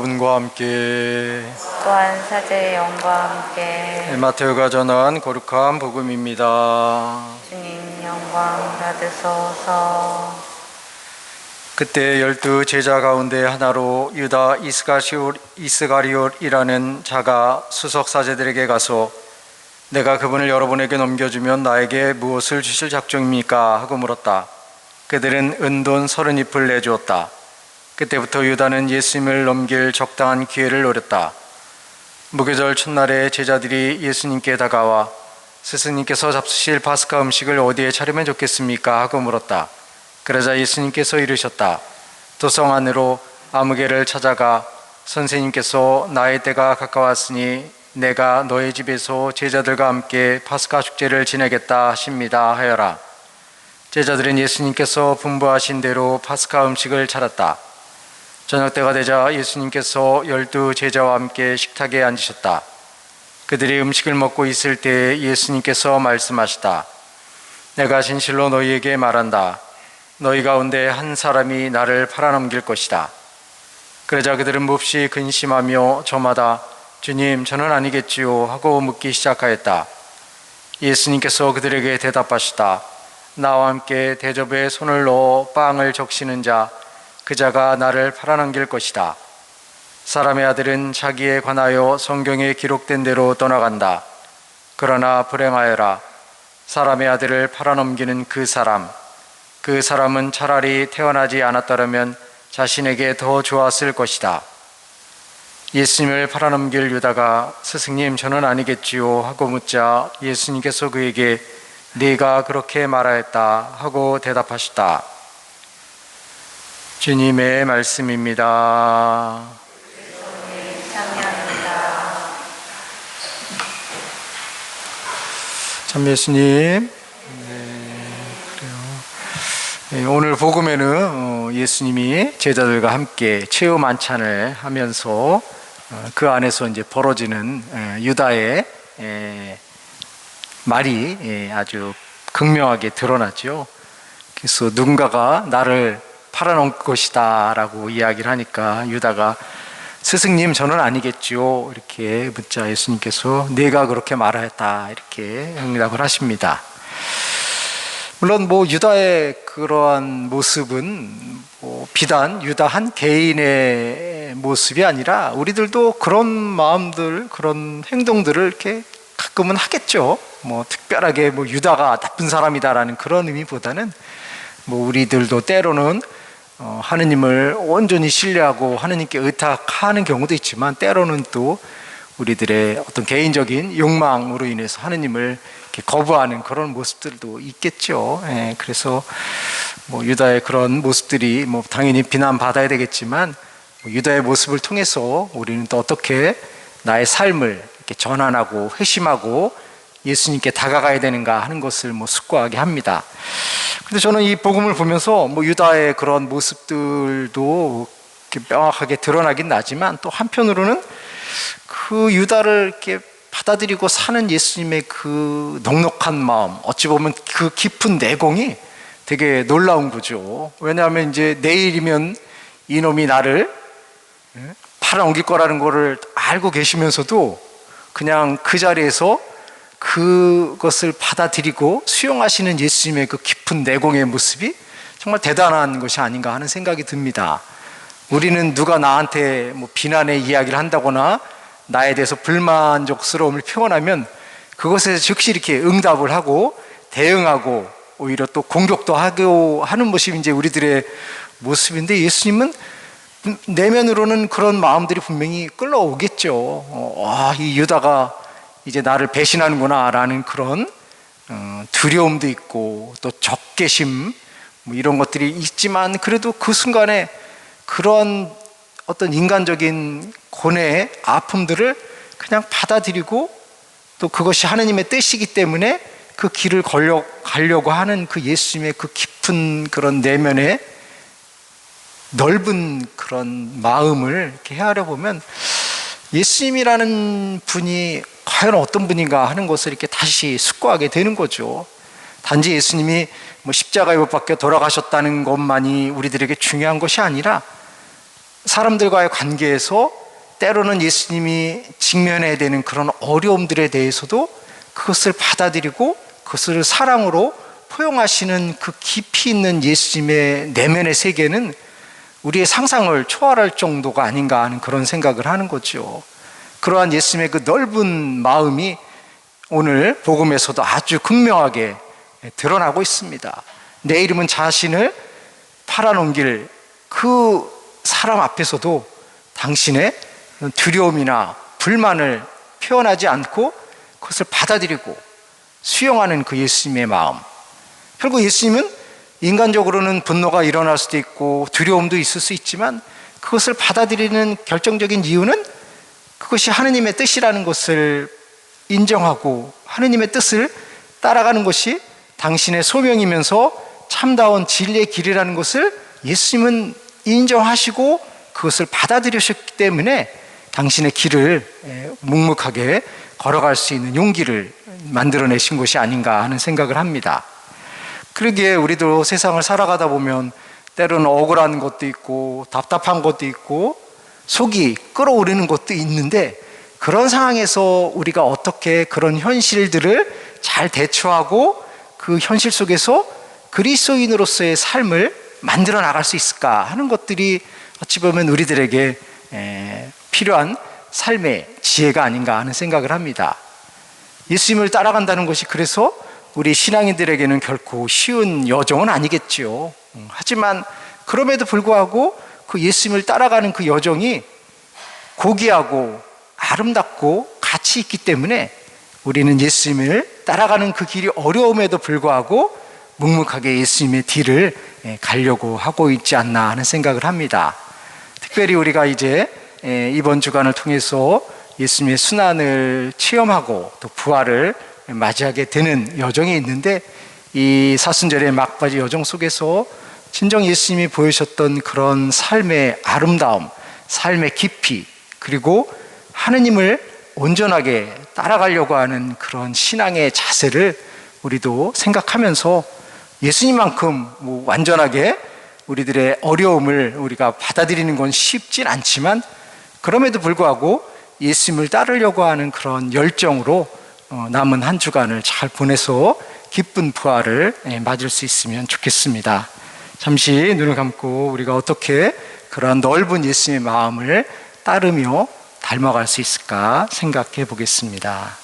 여러분과 함께 또한 사제의 영과 함께 마테오가 전한 거룩한 복음입니다. 주님 영광 받으소서. 그때 12 제자 가운데 하나로 유다 이스가리옷이라는 자가 수석 사제들에게 가서 내가 그분을 여러분에게 넘겨주면 나에게 무엇을 주실 작정입니까? 하고 물었다. 그들은 은돈 30잎을 내주었다. 그때부터 유다는 예수님을 넘길 적당한 기회를 노렸다. 무교절 첫날에 제자들이 예수님께 다가와 스승님께서 잡수실 파스카 음식을 어디에 차리면 좋겠습니까? 하고 물었다. 그러자 예수님께서 이르셨다. 도성 안으로 아무개를 찾아가 선생님께서 나의 때가 가까웠으니 내가 너의 집에서 제자들과 함께 파스카 축제를 지내겠다 하십니다 하여라. 제자들은 예수님께서 분부하신 대로 파스카 음식을 차렸다. 저녁 때가 되자 예수님께서 12 제자와 함께 식탁에 앉으셨다. 그들이 음식을 먹고 있을 때 예수님께서 말씀하시다. 내가 진실로 너희에게 말한다. 너희 가운데 한 사람이 나를 팔아넘길 것이다. 그러자 그들은 몹시 근심하며 저마다 주님 저는 아니겠지요 하고 묻기 시작하였다. 예수님께서 그들에게 대답하시다. 나와 함께 대접에 손을 넣어 빵을 적시는 자 그 자가 나를 팔아넘길 것이다. 사람의 아들은 자기에 관하여 성경에 기록된 대로 떠나간다. 그러나 불행하여라. 사람의 아들을 팔아넘기는 그 사람은 차라리 태어나지 않았더라면 자신에게 더 좋았을 것이다. 예수님을 팔아넘길 유다가 스승님 저는 아니겠지요 하고 묻자 예수님께서 그에게 네가 그렇게 말하였다 하고 대답하셨다. 주님의 말씀입니다. 참 예수님. 오늘 복음에는 예수님이 제자들과 함께 최후 만찬을 하면서 그 안에서 이제 벌어지는 유다의 말이 아주 극명하게 드러나죠. 그래서 누군가가 나를 팔아넘을 것이다 라고 이야기를 하니까 유다가 스승님 저는 아니겠지요 이렇게 묻자 예수님께서 네가 그렇게 말하였다 이렇게 응답을 하십니다. 물론 유다의 그러한 모습은 비단 유다 한 개인의 모습이 아니라 우리들도 그런 마음들, 그런 행동들을 이렇게 가끔은 하겠죠. 특별하게 유다가 나쁜 사람이다라는 그런 의미보다는 우리들도 때로는 하느님을 온전히 신뢰하고 하느님께 의탁하는 경우도 있지만 때로는 또 우리들의 어떤 개인적인 욕망으로 인해서 하느님을 이렇게 거부하는 그런 모습들도 있겠죠. 그래서 유다의 그런 모습들이 당연히 비난받아야 되겠지만 유다의 모습을 통해서 우리는 또 어떻게 나의 삶을 이렇게 전환하고 회심하고 예수님께 다가가야 되는가 하는 것을 숙고하게 합니다. 근데 저는 이 복음을 보면서 유다의 그런 모습들도 이렇게 명확하게 드러나긴 나지만 또 한편으로는 그 유다를 이렇게 받아들이고 사는 예수님의 그 넉넉한 마음, 어찌 보면 그 깊은 내공이 되게 놀라운 거죠. 왜냐하면 이제 내일이면 이놈이 나를 팔아넘길 거라는 거를 알고 계시면서도 그냥 그 자리에서 그것을 받아들이고 수용하시는 예수님의 그 깊은 내공의 모습이 정말 대단한 것이 아닌가 하는 생각이 듭니다. 우리는 누가 나한테 비난의 이야기를 한다거나 나에 대해서 불만족스러움을 표현하면 그것에 즉시 이렇게 응답을 하고 대응하고 오히려 또 공격도 하고 하는 모습이 이제 우리들의 모습인데 예수님은 내면으로는 그런 마음들이 분명히 끌어오겠죠. 이 유다가 이제 나를 배신하는구나 라는 그런 두려움도 있고 또 적개심 이런 것들이 있지만 그래도 그 순간에 그런 어떤 인간적인 고뇌의 아픔들을 그냥 받아들이고 또 그것이 하나님의 뜻이기 때문에 그 길을 가려고 하는 그 예수님의 그 깊은 그런 내면의 넓은 그런 마음을 이렇게 헤아려 보면 예수님이라는 분이 과연 어떤 분인가 하는 것을 이렇게 다시 숙고하게 되는 거죠. 단지 예수님이 십자가에 못 박혀 돌아가셨다는 것만이 우리들에게 중요한 것이 아니라 사람들과의 관계에서 때로는 예수님이 직면해야 되는 그런 어려움들에 대해서도 그것을 받아들이고 그것을 사랑으로 포용하시는 그 깊이 있는 예수님의 내면의 세계는 우리의 상상을 초월할 정도가 아닌가 하는 그런 생각을 하는 거죠. 그러한 예수님의 그 넓은 마음이 오늘 복음에서도 아주 극명하게 드러나고 있습니다. 내 이름은 자신을 팔아넘길 그 사람 앞에서도 당신의 두려움이나 불만을 표현하지 않고 그것을 받아들이고 수용하는 그 예수님의 마음. 결국 예수님은 인간적으로는 분노가 일어날 수도 있고 두려움도 있을 수 있지만 그것을 받아들이는 결정적인 이유는 그것이 하느님의 뜻이라는 것을 인정하고 하느님의 뜻을 따라가는 것이 당신의 소명이면서 참다운 진리의 길이라는 것을 예수님은 인정하시고 그것을 받아들이셨기 때문에 당신의 길을 묵묵하게 걸어갈 수 있는 용기를 만들어내신 것이 아닌가 하는 생각을 합니다. 그러기에 우리도 세상을 살아가다 보면 때로는 억울한 것도 있고 답답한 것도 있고 속이 끓어오르는 것도 있는데 그런 상황에서 우리가 어떻게 그런 현실들을 잘 대처하고 그 현실 속에서 그리스도인으로서의 삶을 만들어 나갈 수 있을까 하는 것들이 어찌 보면 우리들에게 필요한 삶의 지혜가 아닌가 하는 생각을 합니다. 예수님을 따라간다는 것이 그래서 우리 신앙인들에게는 결코 쉬운 여정은 아니겠지요. 하지만 그럼에도 불구하고 그 예수님을 따라가는 그 여정이 고귀하고 아름답고 가치 있기 때문에 우리는 예수님을 따라가는 그 길이 어려움에도 불구하고 묵묵하게 예수님의 뒤를 가려고 하고 있지 않나 하는 생각을 합니다. 특별히 우리가 이제 이번 주간을 통해서 예수님의 순환을 체험하고 또 부활을 맞이하게 되는 여정이 있는데 이 사순절의 막바지 여정 속에서 진정 예수님이 보여주셨던 그런 삶의 아름다움, 삶의 깊이, 그리고 하느님을 온전하게 따라가려고 하는 그런 신앙의 자세를 우리도 생각하면서 예수님만큼 완전하게 우리들의 어려움을 우리가 받아들이는 건 쉽진 않지만 그럼에도 불구하고 예수님을 따르려고 하는 그런 열정으로 남은 한 주간을 잘 보내서 기쁜 부활을 맞을 수 있으면 좋겠습니다. 잠시 눈을 감고 우리가 어떻게 그러한 넓은 예수님의 마음을 따르며 닮아갈 수 있을까 생각해 보겠습니다.